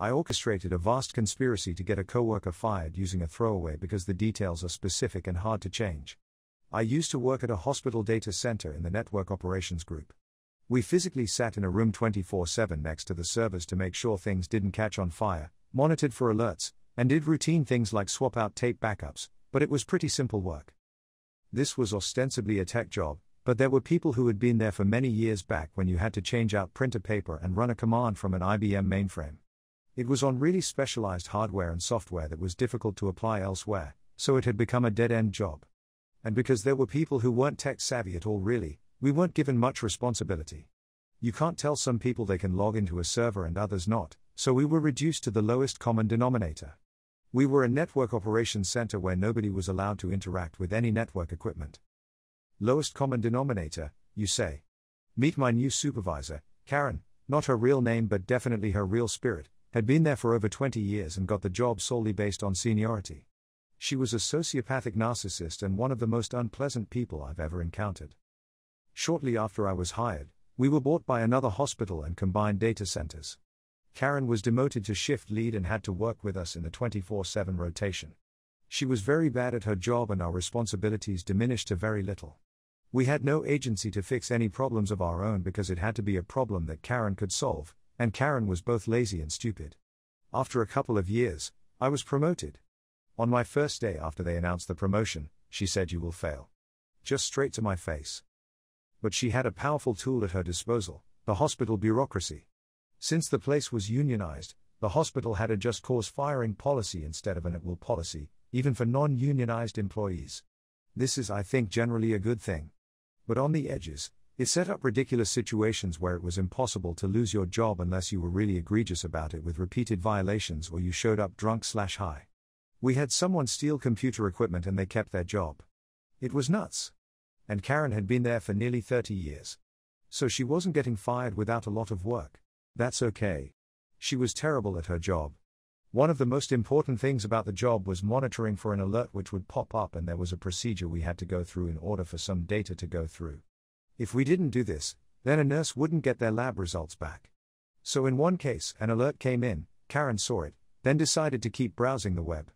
I orchestrated a vast conspiracy to get a coworker fired using a throwaway because the details are specific and hard to change. I used to work at a hospital data center in the network operations group. We physically sat in a room 24/7 next to the servers to make sure things didn't catch on fire, monitored for alerts, and did routine things like swap out tape backups, but it was pretty simple work. This was ostensibly a tech job, but there were people who had been there for many years back when you had to change out printer paper and run a command from an IBM mainframe. It was on really specialized hardware and software that was difficult to apply elsewhere, so it had become a dead-end job. And because there were people who weren't tech-savvy at all really, we weren't given much responsibility. You can't tell some people they can log into a server and others not, so we were reduced to the lowest common denominator. We were a network operations center where nobody was allowed to interact with any network equipment. Lowest common denominator, you say? Meet my new supervisor, Karen, not her real name but definitely her real spirit, had been there for over 20 years and got the job solely based on seniority. She was a sociopathic narcissist and one of the most unpleasant people I've ever encountered. Shortly after I was hired, we were bought by another hospital and combined data centers. Karen was demoted to shift lead and had to work with us in the 24/7 rotation. She was very bad at her job and our responsibilities diminished to very little. We had no agency to fix any problems of our own because it had to be a problem that Karen could solve, and Karen was both lazy and stupid. After a couple of years, I was promoted. On my first day after they announced the promotion, she said, "You will fail." Just straight to my face. But she had a powerful tool at her disposal, the hospital bureaucracy. Since the place was unionized, the hospital had a just cause firing policy instead of an at-will policy, even for non-unionized employees. This is, I think, generally a good thing. But on the edges, it set up ridiculous situations where it was impossible to lose your job unless you were really egregious about it with repeated violations or you showed up drunk/high. We had someone steal computer equipment and they kept their job. It was nuts. And Karen had been there for nearly 30 years. So she wasn't getting fired without a lot of work. That's okay. She was terrible at her job. One of the most important things about the job was monitoring for an alert which would pop up, and there was a procedure we had to go through in order for some data to go through. If we didn't do this, then a nurse wouldn't get their lab results back. So in one case, an alert came in, Karen saw it, then decided to keep browsing the web.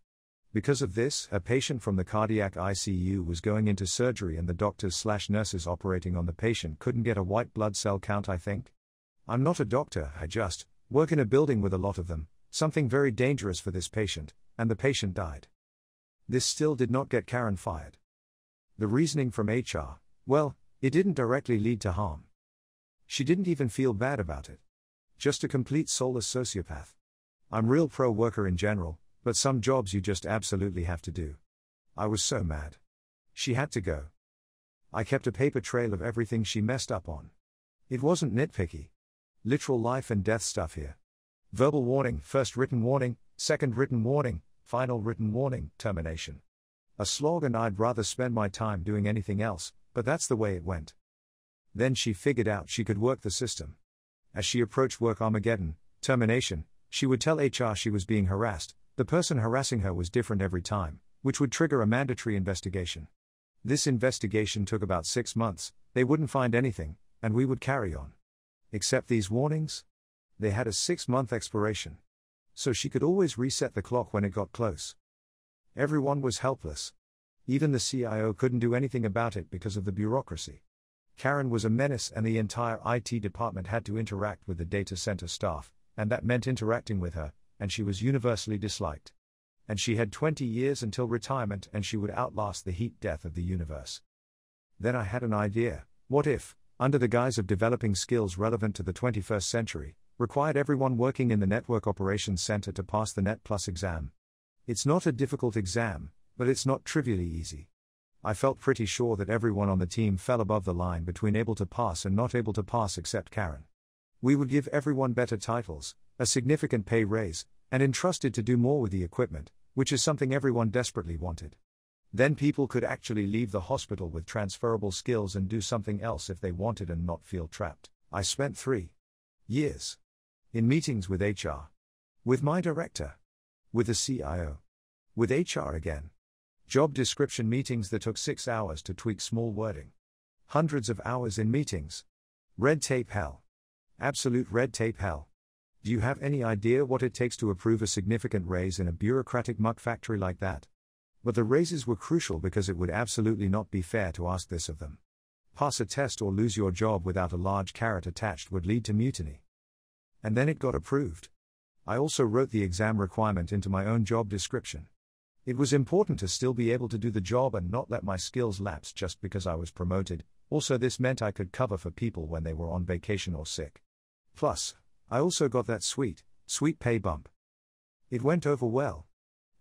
Because of this, a patient from the cardiac ICU was going into surgery and the doctors/nurses operating on the patient couldn't get a white blood cell count, I think. I'm not a doctor, I just work in a building with a lot of them, something very dangerous for this patient, and the patient died. This still did not get Karen fired. The reasoning from HR, well, it didn't directly lead to harm. She didn't even feel bad about it. Just a complete soulless sociopath. I'm real pro-worker in general, but some jobs you just absolutely have to do. I was so mad. She had to go. I kept a paper trail of everything she messed up on. It wasn't nitpicky. Literal life and death stuff here. Verbal warning, first written warning, second written warning, final written warning, termination. A slog, and I'd rather spend my time doing anything else, but that's the way it went. Then she figured out she could work the system. As she approached work Armageddon, termination, she would tell HR she was being harassed. The person harassing her was different every time, which would trigger a mandatory investigation. This investigation took about 6 months, they wouldn't find anything, and we would carry on. Except these warnings? They had a 6-month expiration. So she could always reset the clock when it got close. Everyone was helpless. Even the CIO couldn't do anything about it because of the bureaucracy. Karen was a menace and the entire IT department had to interact with the data center staff, and that meant interacting with her, and she was universally disliked. And she had 20 years until retirement and she would outlast the heat death of the universe. Then I had an idea. What if, under the guise of developing skills relevant to the 21st century, required everyone working in the Network Operations Center to pass the Net Plus exam? It's not a difficult exam, but it's not trivially easy. I felt pretty sure that everyone on the team fell above the line between able to pass and not able to pass except Karen. We would give everyone better titles, a significant pay raise, and entrusted to do more with the equipment, which is something everyone desperately wanted. Then people could actually leave the hospital with transferable skills and do something else if they wanted and not feel trapped. I spent 3 years in meetings with HR, with my director, with the CIO, with HR again. Job description meetings that took 6 hours to tweak small wording. Hundreds of hours in meetings. Red tape hell. Absolute red tape hell. Do you have any idea what it takes to approve a significant raise in a bureaucratic muck factory like that? But the raises were crucial because it would absolutely not be fair to ask this of them. Pass a test or lose your job without a large carrot attached would lead to mutiny. And then it got approved. I also wrote the exam requirement into my own job description. It was important to still be able to do the job and not let my skills lapse just because I was promoted. Also, this meant I could cover for people when they were on vacation or sick. Plus, I also got that sweet pay bump. It went over well.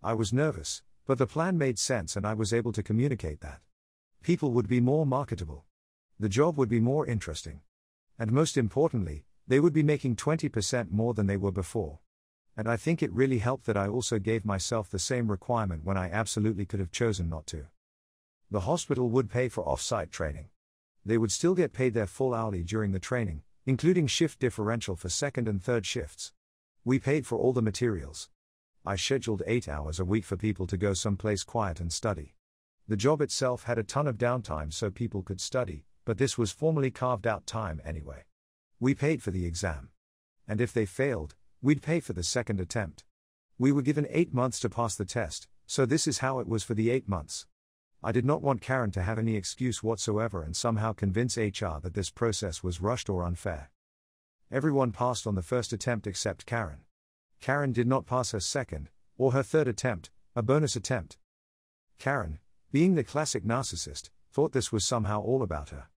I was nervous, but the plan made sense and I was able to communicate that. People would be more marketable. The job would be more interesting. And most importantly, they would be making 20% more than they were before. And I think it really helped that I also gave myself the same requirement when I absolutely could have chosen not to. The hospital would pay for off-site training. They would still get paid their full hourly during the training, including shift differential for second and third shifts. We paid for all the materials. I scheduled 8 hours a week for people to go someplace quiet and study. The job itself had a ton of downtime so people could study, but this was formally carved out time anyway. We paid for the exam. And if they failed, we'd pay for the second attempt. We were given 8 months to pass the test, so this is how it was for the 8 months. I did not want Karen to have any excuse whatsoever and somehow convince HR that this process was rushed or unfair. Everyone passed on the first attempt except Karen. Karen did not pass her second, or her third attempt, a bonus attempt. Karen, being the classic narcissist, thought this was somehow all about her.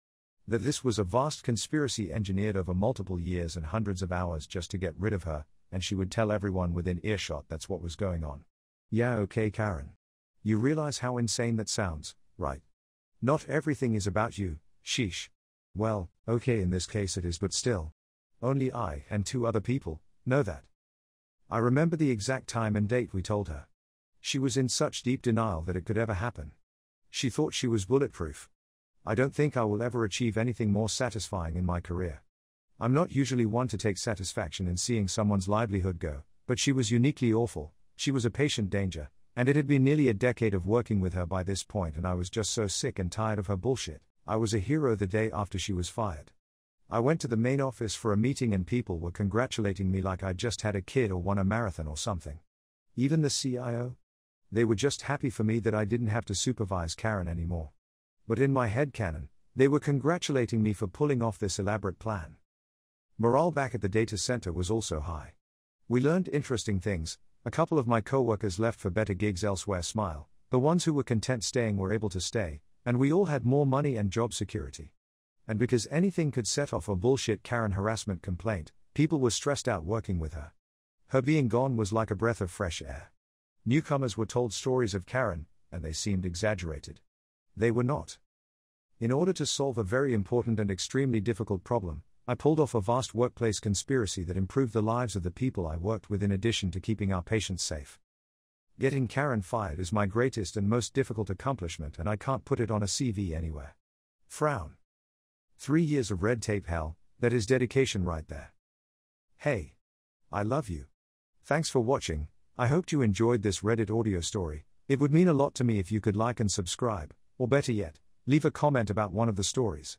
That this was a vast conspiracy engineered over multiple years and hundreds of hours just to get rid of her, and she would tell everyone within earshot that's what was going on. Yeah, okay, Karen. You realize how insane that sounds, right? Not everything is about you, sheesh. Well, okay, in this case it is, but still. Only I and 2 other people know that. I remember the exact time and date we told her. She was in such deep denial that it could ever happen. She thought she was bulletproof. I don't think I will ever achieve anything more satisfying in my career. I'm not usually one to take satisfaction in seeing someone's livelihood go, but she was uniquely awful. She was a patient danger, and it had been nearly a decade of working with her by this point, and I was just so sick and tired of her bullshit. I was a hero the day after she was fired. I went to the main office for a meeting and people were congratulating me like I'd just had a kid or won a marathon or something. Even the CIO? They were just happy for me that I didn't have to supervise Karen anymore. But in my headcanon, they were congratulating me for pulling off this elaborate plan. Morale back at the data center was also high. We learned interesting things. A couple of my coworkers left for better gigs elsewhere. Smile. The ones who were content staying were able to stay, and we all had more money and job security. And because anything could set off a bullshit Karen harassment complaint, people were stressed out working with her. Her being gone was like a breath of fresh air. Newcomers were told stories of Karen, and they seemed exaggerated. They were not. In order to solve a very important and extremely difficult problem, I pulled off a vast workplace conspiracy that improved the lives of the people I worked with in addition to keeping our patients safe. Getting Karen fired is my greatest and most difficult accomplishment, and I can't put it on a CV anywhere. Frown. 3 years of red tape hell, that is dedication right there. Hey. I love you. Thanks for watching. I hoped you enjoyed this Reddit audio story. It would mean a lot to me if you could like and subscribe, or better yet, leave a comment about one of the stories.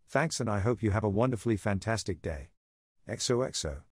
Thanks, and I hope you have a wonderfully fantastic day. XOXO.